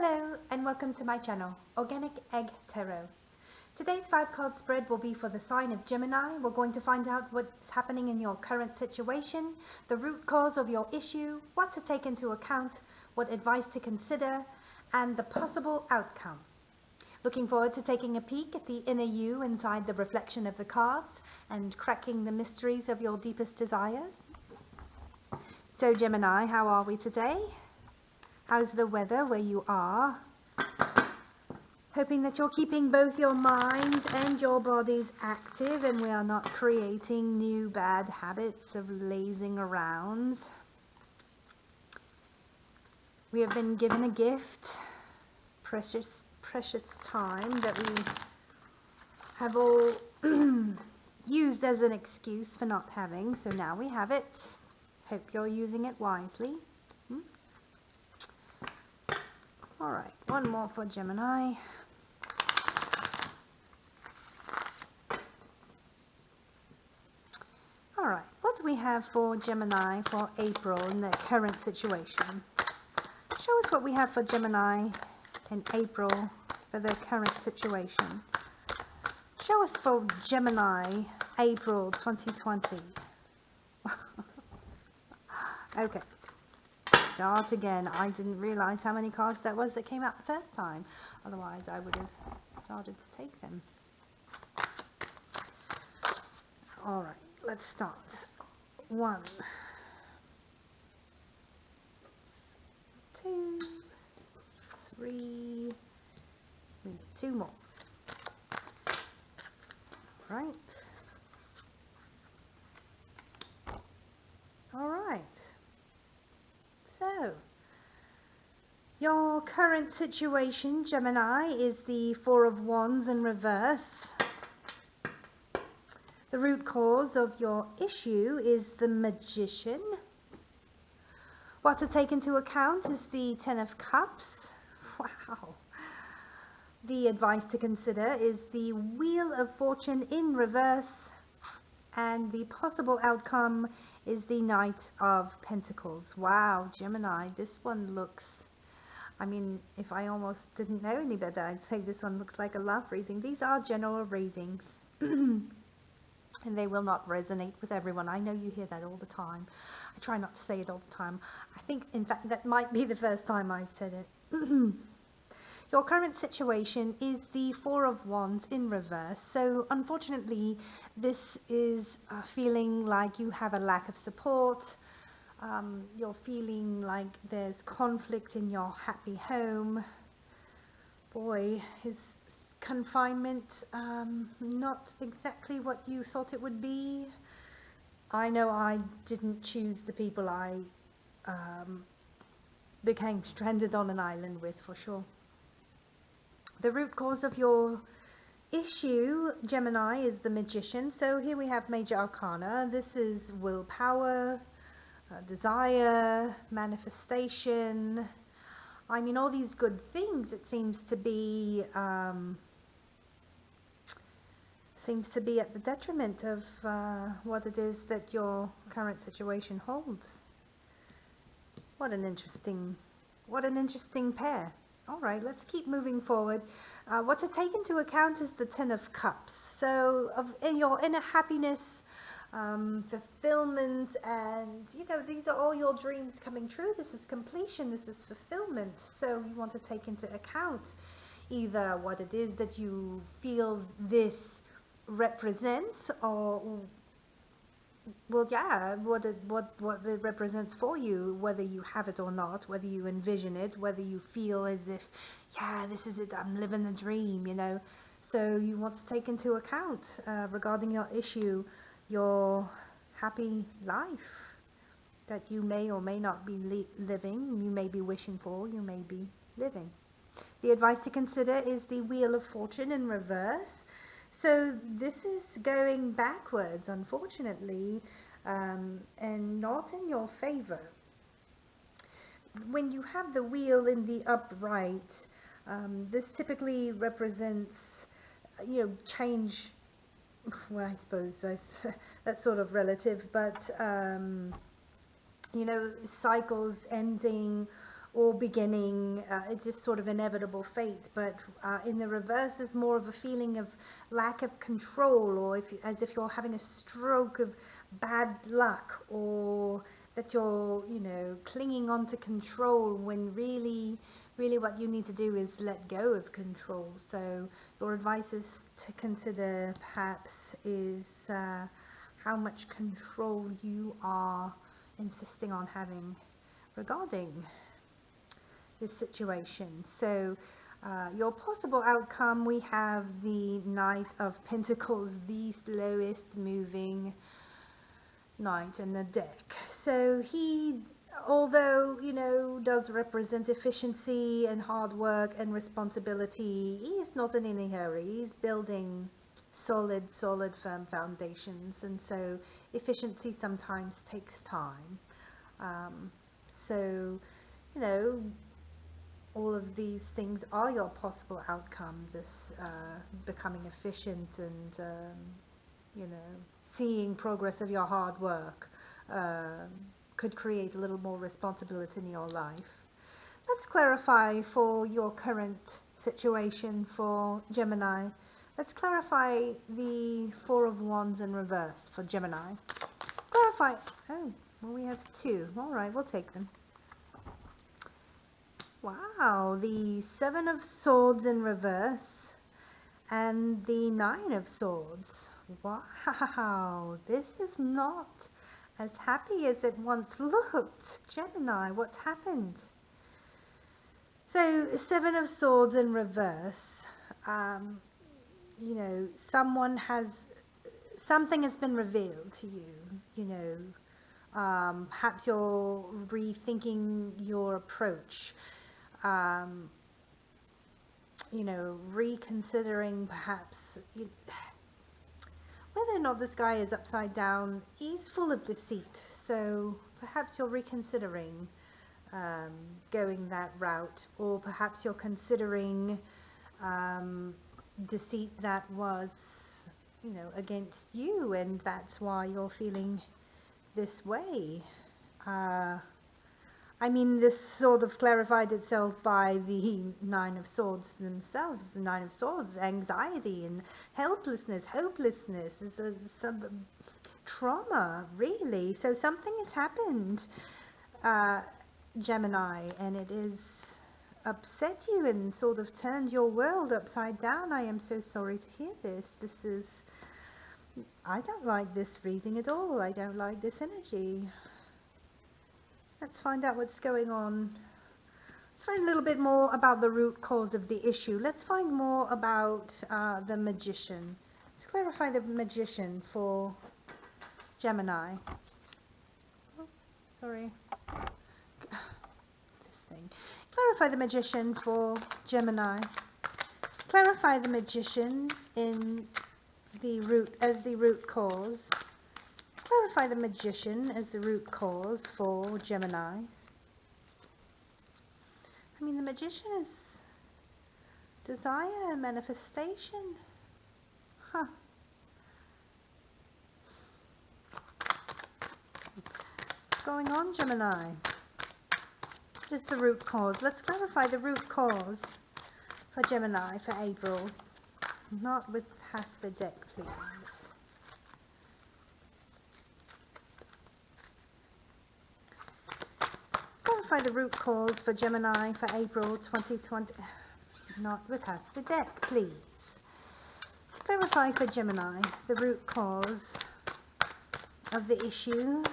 Hello and welcome to my channel, Organic Egg Tarot. Today's 5-card spread will be for the sign of Gemini. We're going to find out what's happening in your current situation, the root cause of your issue, what to take into account, what advice to consider, and the possible outcome. Looking forward to taking a peek at the inner you inside the reflection of the cards and cracking the mysteries of your deepest desires. So Gemini, how are we today? How's the weather where you are? Hoping that you're keeping both your mind and your bodies active and we are not creating new bad habits of lazing around. We have been given a gift, precious time that we have all used as an excuse for not having, so now we have it. Hope you're using it wisely. Alright, one more for Gemini. Alright, what do we have for Gemini for April in the current situation? Show us what we have for Gemini in April for the current situation. Show us for Gemini, April 2020. Okay. Start again. I didn't realize how many cards that was that came out the first time. Otherwise, I would have started to take them. Alright, let's start. 1, 2, 3. We need 2 more. Right. Alright. So, your current situation, Gemini, is the 4 of Wands in reverse. The root cause of your issue is the Magician. What to take into account is the 10 of Cups. Wow. The advice to consider is the Wheel of Fortune in reverse. And the possible outcome is the Knight of Pentacles. Wow, Gemini, this one looks, I mean, if I almost didn't know any better, I'd say this one looks like a love reading. These are general readings. And they will not resonate with everyone. I know you hear that all the time. I try not to say it all the time. I think, in fact, that might be the first time I've said it. Your current situation is the 4 of Wands in reverse. So, unfortunately, this is feeling like you have a lack of support. You're feeling like there's conflict in your happy home. Boy, is confinement not exactly what you thought it would be. I know I didn't choose the people I became stranded on an island with, for sure. The root cause of your issue, Gemini, is the Magician. So here we have Major Arcana. This is willpower, desire, manifestation. I mean, all these good things, it seems to be at the detriment of what it is that your current situation holds. What an interesting pair. All right, let's keep moving forward. What to take into account is the 10 of Cups. So, in your inner happiness, fulfillment, and these are all your dreams coming true. This is completion. This is fulfillment. So you want to take into account either what it is that you feel this represents, or well, yeah, what it represents for you, whether you have it or not, whether you envision it, whether you feel as if, yeah, this is it, I'm living the dream, So you want to take into account regarding your issue, your happy life that you may or may not be living, you may be wishing for, you may be living. The advice to consider is the Wheel of Fortune in reverse. So this is going backwards, unfortunately, and not in your favor. When you have the wheel in the upright, this typically represents, change. Well, I suppose that's sort of relative, but cycles ending, or beginning. It's just sort of inevitable fate. But in the reverse, there's more of a feeling of lack of control, or as if you're having a stroke of bad luck, or that you're, clinging on to control when really what you need to do is let go of control. So your advice is to consider perhaps is how much control you are insisting on having regarding this situation. So your possible outcome, we have the Knight of Pentacles, the slowest moving knight in the deck. So he, although, does represent efficiency and hard work and responsibility, he is not in any hurry. He's building solid, firm foundations, and so efficiency sometimes takes time. So, all of these things are your possible outcome, this becoming efficient and, seeing progress of your hard work could create a little more responsibility in your life. Let's clarify for your current situation for Gemini. Let's clarify the Four of Wands in reverse for Gemini. Clarify. Oh, well, we have two. All right, we'll take them. Wow, the Seven of Swords in reverse and the Nine of Swords. Wow, this is not as happy as it once looked. Gemini, what's happened? So, Seven of Swords in reverse. Something has been revealed to you. Perhaps you're rethinking your approach. Reconsidering perhaps whether or not this guy is upside down. He's full of deceit, so perhaps you're reconsidering going that route, or perhaps you're considering deceit that was, against you, and that's why you're feeling this way. This sort of clarified itself by the Nine of Swords themselves. The Nine of Swords, anxiety and helplessness, hopelessness, is some trauma, really. So something has happened, Gemini, and it has upset you and sort of turned your world upside down. I am so sorry to hear this. I don't like this reading at all. I don't like this energy. Let's find out what's going on. Let's find a little bit more about the root cause of the issue. Let's find more about the Magician. Let's clarify the Magician for Gemini. Oh, sorry. This thing. Clarify the Magician for Gemini. Clarify the Magician in the root as the root cause. Clarify the Magician as the root cause for Gemini. The Magician is desire, manifestation. Huh. What's going on, Gemini? What is the root cause? Let's clarify the root cause for Gemini for April. Not with half the deck, please. Clarify the root cause for Gemini for April 2020. Not with half the deck, please. Clarify for Gemini the root cause of the issue.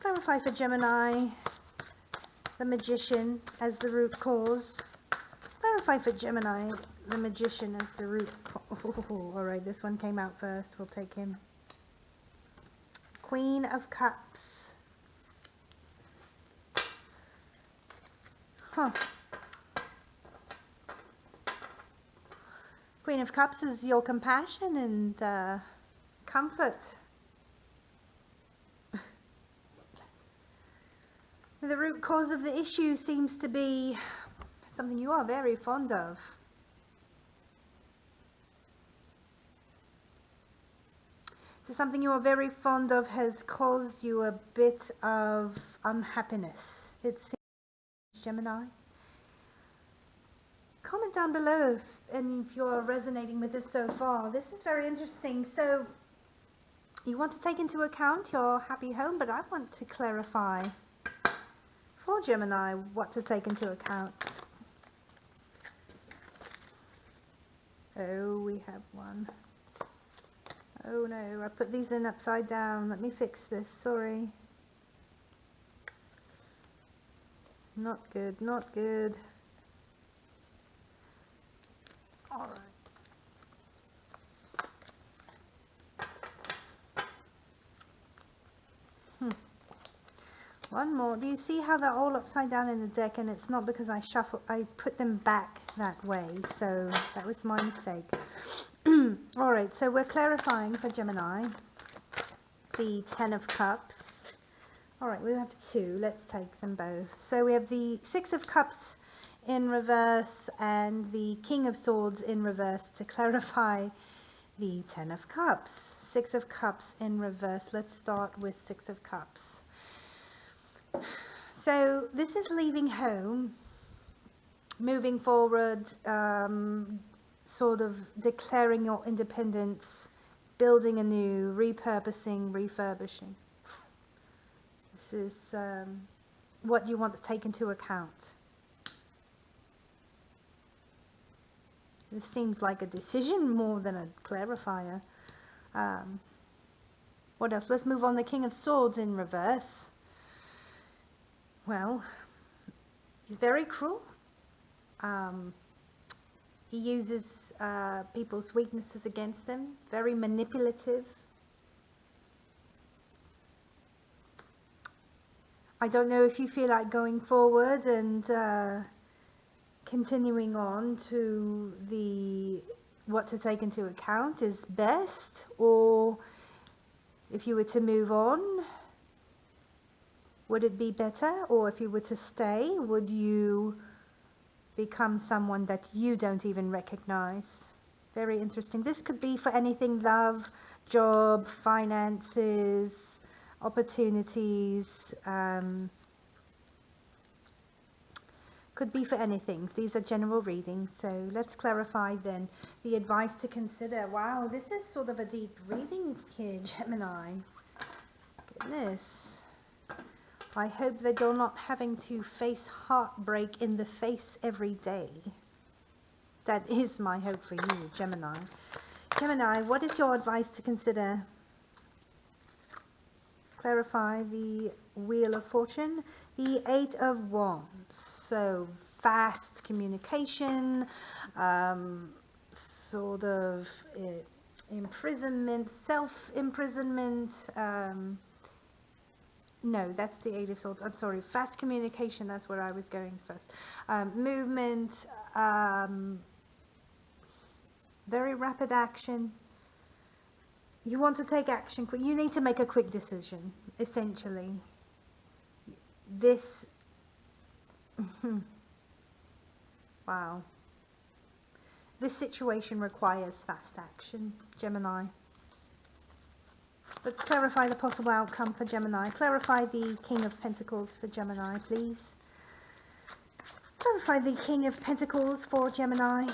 Clarify for Gemini the Magician as the root cause. Clarify for Gemini the Magician as the root cause. Oh, alright, this one came out first. We'll take him. Queen of Cups. Huh. Queen of Cups is your compassion and comfort. The root cause of the issue seems to be something you are very fond of. So something you are very fond of has caused you a bit of unhappiness. it seems, Gemini. Comment down below if you're resonating with this so far. This is very interesting. So you want to take into account your happy home, but I want to clarify for Gemini what to take into account. Oh, we have one. Oh no, I put these in upside down. Let me fix this, sorry. Not good, not good. Alright. One more. Do you see how they're all upside down in the deck, and it's not because I put them back that way, so that was my mistake. Alright, so we're clarifying for Gemini the 10 of Cups. Alright, we have two. Let's take them both. So we have the 6 of Cups in reverse and the King of Swords in reverse to clarify the 10 of Cups. 6 of Cups in reverse. Let's start with 6 of Cups. So this is leaving home, moving forward, sort of declaring your independence, building anew, repurposing, refurbishing. This is what you want to take into account. This seems like a decision more than a clarifier. What else? Let's move on. The King of Swords in reverse. Well, he's very cruel. He uses people's weaknesses against them. Very manipulative. I don't know if you feel like going forward and continuing on to what to take into account is best, or if you were to move on, would it be better? Or if you were to stay, would you become someone that you don't even recognize? Very interesting. This could be for anything: love, job, finances, opportunities. Could be for anything. These are general readings, so let's clarify then the advice to consider. Wow, this is sort of a deep reading here, Gemini. Goodness. I hope that you're not having to face heartbreak in the face every day. That is my hope for you, Gemini. Gemini, what is your advice to consider? Clarify the Wheel of Fortune, the 8 of Wands. So fast communication, sort of imprisonment, self-imprisonment. No, that's the 8 of Swords. I'm sorry, fast communication, that's where I was going first. Movement, very rapid action. You want to take action quick. You need to make a quick decision, essentially. This... wow. This situation requires fast action, Gemini. Let's clarify the possible outcome for Gemini. Clarify the King of Pentacles for Gemini, please. Clarify the King of Pentacles for Gemini.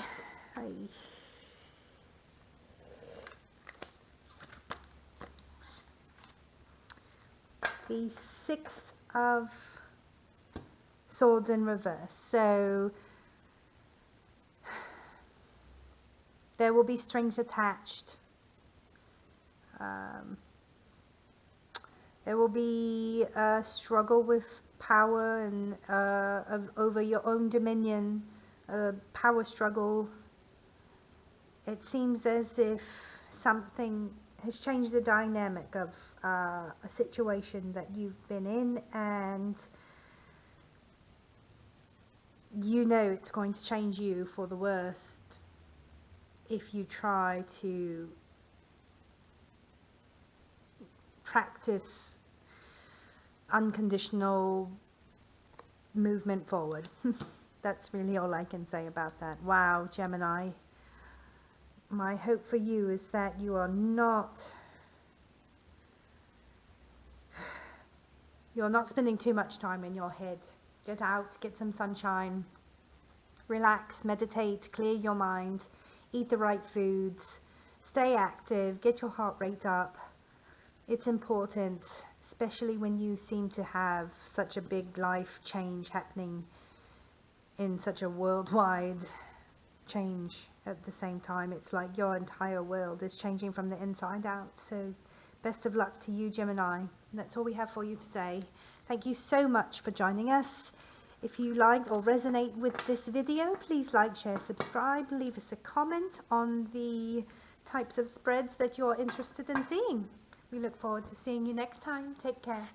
The 6 of Swords in reverse. So there will be strings attached. There will be a struggle with power and over your own dominion, a power struggle. It seems as if something has changed the dynamic of a situation that you've been in, and you know it's going to change you for the worst if you try to practice unconditional movement forward. That's really all I can say about that. Wow, Gemini. My hope for you is that you are not spending too much time in your head. Get out, get some sunshine, relax, meditate, clear your mind, eat the right foods, stay active, get your heart rate up. It's important, especially when you seem to have such a big life change happening in such a worldwide change at the same time. It's like your entire world is changing from the inside out. So best of luck to you, Gemini. That's all we have for you today. Thank you so much for joining us. If you like or resonate with this video, please like, share, subscribe, leave us a comment on the types of spreads that you're interested in seeing. We look forward to seeing you next time. Take care.